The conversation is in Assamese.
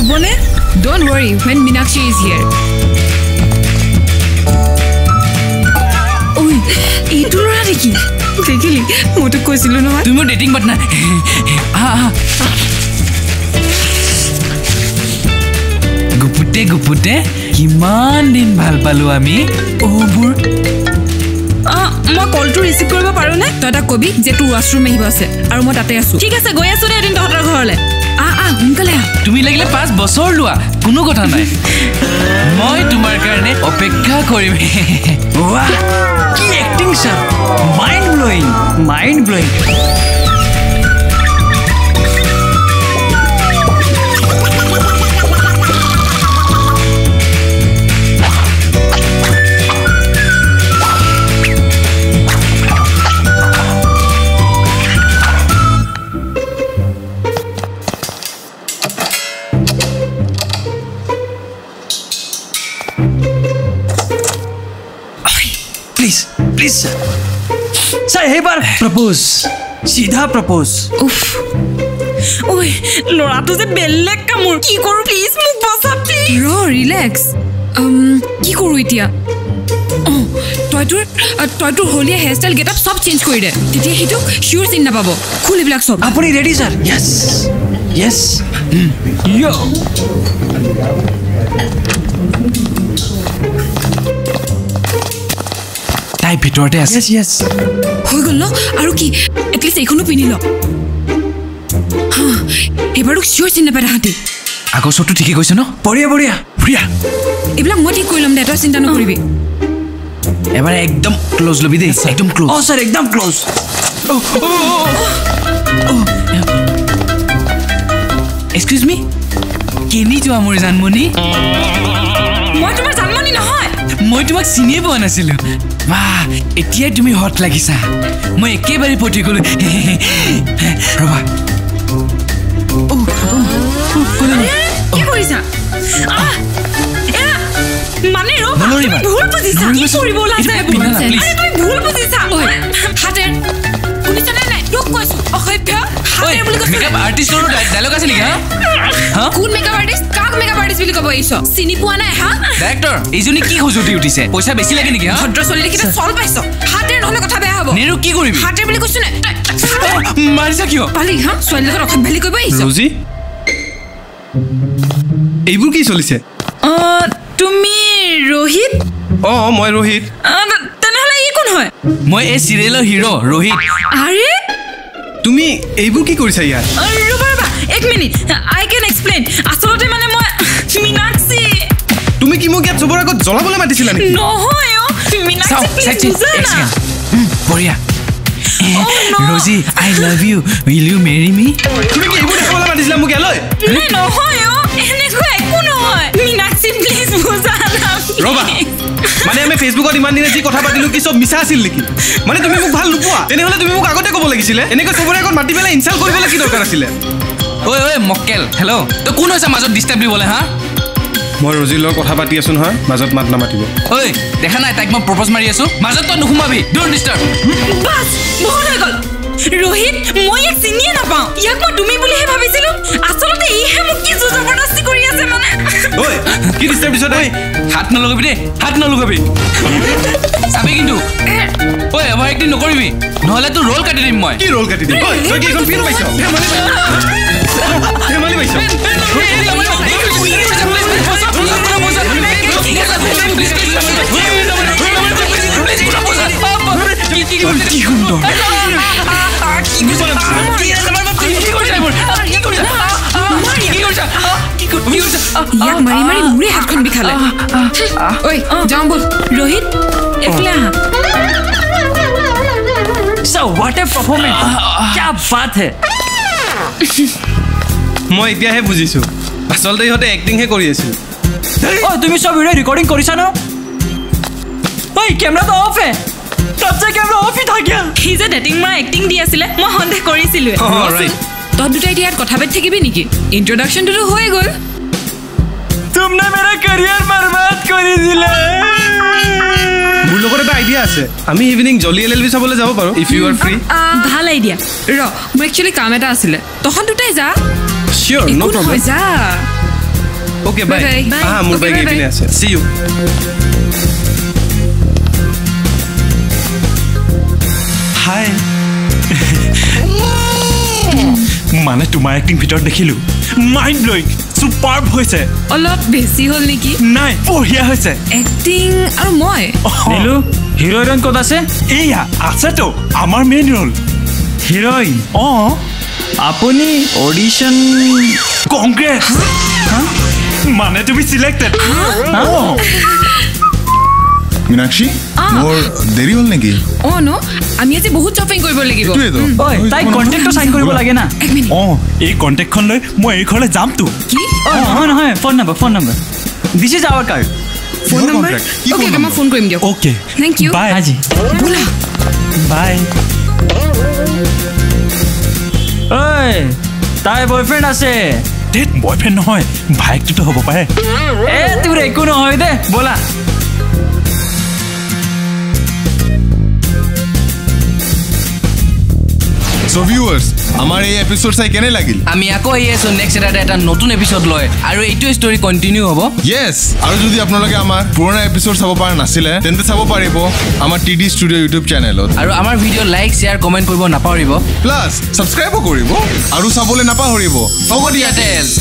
হ'বনে? Don't worry when Meenakshi is here. Oi, এইটো ল'ৰা নেকি? দেখিলি মই তো কৈছিলো নহয় তুমি মোৰ ডেটিং পাৰ্টনাৰ গুপুতে কিমান দিন ভাল পালো আমি ওবোৰ মই কলটো ৰিচিভ কৰিব পাৰো নে তই তাক কবি যে তোৰ ৱাশৰুম আহিব আছে আৰু মই তাতে আছো ঠিক আছে গৈ আছো দে এদিন তহঁতৰ ঘৰলৈ সোনকালে তুমি লাগিলে 5 বছৰ লোৱা কোনো কথা নাই মই তোমাৰ কাৰণে অপেক্ষা কৰিম বাহ কি acting sir mind blowing Please, sir, hey bar propose. सीधा propose. Uff. Oi, Laura, tu se belek kamur. Ki koru please, muk basa please. Ro, relax. Ki koru itia? Toy tur holia hairstyle get up sab change kori de. Titia hitu sure sin na pabo. Khuli black sob. Apuni ready sir? Yes. Yo. তাই ভিতৰতে আছে yes হৈ গল ন আৰু কি এটলিষ্ট এইখনো পিনি ল এবাৰো চিঞৰ চিন নাপায় হাতে আগৰ সবটো ঠিকই কৈছ ন বঢ়িয়া এইবিলাক মই ঠিক কৰিলম দে তই চিন্তা নকৰিবি এবাৰ একদম ক্লোজ লবি দে একদম ক্লোজ স্যাৰ একদম ক্লোজ এক্সকিউজ মি কেনি যোৱা মোৰ জানমনি মই তোমাৰ জানমনি নহয় মই তোমাক চিনিয়ে পোৱা নাছিলো বাহ এতিয়া তুমি হট লাগিছা মই একেবাৰে পটি গলো ৰবা কি কৰিছা মানে ৰ ভুল বুজিছা কি কৰিব লাগে তুমি ভুল বুজিছা হাতে শুনিছা নাই তোক কৈছো অসভ্য হাতে বুলি কৈছো মেকআপ আৰ্টিষ্টৰ ডায়লগ আছে নেকি হা কোন মেকআপ আৰ্টিষ্ট কাক মেকআপ আৰ্টিষ্ট বুলি কব এইছ চিনি পোৱা নাই হা ডাইৰেক্টৰ এইজনী কি খুজুটি উঠিছে পইচা বেছি লাগে নেকি হা ভদ্ৰ চলি কিটা চল পাইছ হাতে নহলে কথা বেয়া হ'ব নেৰু কি কৰিবি হাতে বুলি কৈছ নে মাৰিছা কিয় পালি হা ছোৱালী লগত অসভ্য বুলি কব এইছ ৰজি এইবোৰ কি চলিছে তুমি ৰোহিত মই ৰোহিত তেনেহলে ই কোন হয় মই এই সিৰিয়েলৰ হিৰো ৰোহিত আৰে তুমি এইবোৰ কি কৰিছা ইয়াত ৰবা এক মিনিট আই ক্যান এক্সপ্লেইন আসলতে মানে মই মীনাক্ষী তুমি কি মোক ইয়াত চবৰ আগত জ্বলাবলৈ মাতিছিলা নেকি নহয় মীনাক্ষী বঢ়িয়া ৰজি I love you will you marry me তুমি কি এইবোৰ দেখাবলৈ মাতিছিলা মোক ইয়ালৈ নহয় এনেকুৱা একো নহয় মীনাক্ষী প্লিজ বুজানা ৰবা মানে আমি ফেসবুকত ইমান দিনে যি কথা পাতিলো কি সব মিছা আছিল নেকি মানে তুমি মোক ভাল নোপোৱা তেনেহলে তুমি মোক আগতে ক'ব লাগিছিলে এনেকৈ চবৰে আগত মাতি পেলাই ইনসাল্ট কৰিবলৈ কি দৰকাৰ আছিলে ঐ মক্কেল হেল্ল' তো কোন হৈছে মাজত ডিস্টাৰ্ব দিবলে হা মই ৰজিৰ লগত কথা পাতি আছো নহয় মাজত মাত নামাতিব ঐ দেখা নাই তাইক মই প্ৰপ'জ মাৰি আছো মাজত তই নুসুমাবি ডোন্ট ডিস্টাৰ্ব বাস বহুত হৈ গল ৰোহিত মই এক চিনিয়ে নাপাওঁ ইয়াক মই তুমি বুলিহে ভাবিছিলো আসলতে ইহে মোক কি জবৰদস্তি কৰি আছে মানে ঐ কি ডিস্টার্ব দিছ তই হাত নলগাবি দে হাত নলগাবি চাবি কিন্তু ঐ এবাৰ একদিন নকৰিবি নহলে তোৰ ৰোল কাটি দিম মই কি ৰোল কাটি দিম ঐ তই কি এখন ফিল্ম পাইছ ধেমালি পাইছ কি সুন্দৰ ইয়াক মাৰি মাৰি মোৰে হাতখন বিষালে ঐ যাওঁ বল ৰোহিত এফালে আহা So what a performance! क्या बात है? মই এতিয়াহে বুজিছো আসলতে ইহঁতে এক্টিং হে কৰি আছিল ओ তুমি সব ভিডিও ৰেকৰ্ডিং কৰিছা ন ওই ক্যামেরা তো অফ है तब से कैमरा ऑफ ही था क्या হি যে ডেটিং মাৰ এক্টিং দি আছিলে মই সন্দেহ কৰিছিলো তই দুটাই ইয়াত কথা পাতি থাকিবি নেকি ইন্ট্ৰোডাকশনটো হৈ গ'ল तुमने मेरा करियर बर्बाद कर दिला মোৰ লগত এটা আইডিয়া আছে আমি ইভিনিং জলি এলএলবি চাবলৈ যাব পাৰো ইফ ইউ আৰ ফ্ৰী ভাল আইডিয়া ৰ মই একচুয়ালি কাম এটা আছিল তখন দুটাই যা শিওৰ নো প্ৰবলেম যা ওকে বাই Bye. আহা মোৰ Okay, বাইক bye, এইপিনে bye. আছে সি ইউ হাই মানে তোমাৰ এক্টিং ভিতৰত দেখিলো মাইণ্ড ব্লোয়িং সুপাৰব হৈছে অলপ বেছি হ'ল নেকি নাই বঢ়িয়া হৈছে এক্টিং আৰু মই নীলু হিৰোইন ক'ত আছে এইয়া আছেতো আমাৰ মেইন ৰোল হিৰোইন আপুনি অডিশ্যন কংগ্ৰেছ মানে তুমি চিলেক্টেড মীনাক্ষী মোৰ দেৰি হ'ল নেকি ন আমি আজি বহুত শ্বপিং কৰিব লাগিব তাই কণ্টেক্টটো চাইন কৰিব লাগে না এক মিনিট এই কণ্টেক্টখন লৈ মই এই ঘৰলৈ যামতো কি নহয় phone number this is our card phone number okay মই ফোন কৰিম দিয়ক অ'কে Thank you. বাই আজি বোলা বাই ঐ তাই বয়ফ্ৰেণ্ড আছে ডেট বয়ফ্ৰেণ্ড নহয় ভাইকটোতো হ'ব পাৰে তোৰ একো নহয় দে ব'লা সো ভিউয়াৰ্স আমাৰ এই এপিসোড চাই কেনে লাগিল আমি আকৌ আহি আছো নেক্সট এটা নতুন এপিসোড লৈ আৰু এইটো ষ্টৰী কন্টিনিউ হ'ব ইয়েস আৰু যদি আপোনালোকে আমাৰ পুৰণা এপিসোড চাব পৰা নাছিলে তেন্তে চাব পাৰিব আমাৰ টিডি ষ্টুডিও ইউটিউব চেনেলত আৰু আমাৰ ভিডিঅ' লাইক শ্বেয়াৰ কমেণ্ট কৰিব নাপাহৰিব প্লাস সাবস্ক্ৰাইবো কৰিব আৰু চাবলৈ নাপাহৰিব ফগটিয়া টেলছ